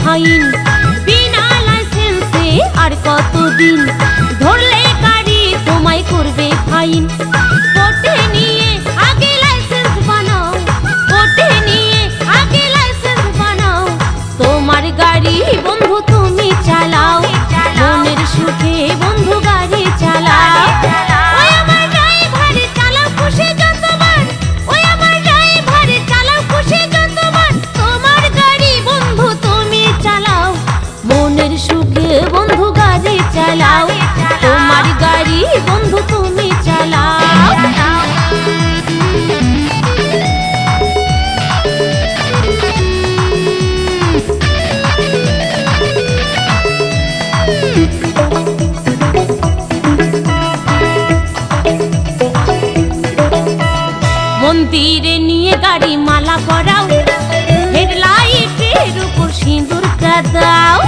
Fine. বিনা লাইসেন্সে আর কতদিন ধরলে গাড়ি তোমায় করবে ফাইন। কোর্টে নিয়ে আগে লাইসেন্স বানাও, কোর্টে নিয়ে আগে লাইসেন্স বানাও। তোমার গাড়ি বন্ধু তুমি চালাও, মনের সুখে বন্ধু গাড়ি চালাও। ওই আমার ড্রাইভার চালাও খুশি যতবার, ওই আমার ড্রাইভার চালাও খুশি যতবার। তোমার গাড়ি বন্ধু তুমি চালাও, মনের সুখে বন্ধু গাড়ি চালাও। তোমার গাড়ি বন্ধু তুমি চালাও। মন্দিরে নিয়ে গাড়ি মালা পরাও, হেডলাইটের উপর সিঁদুর দাও।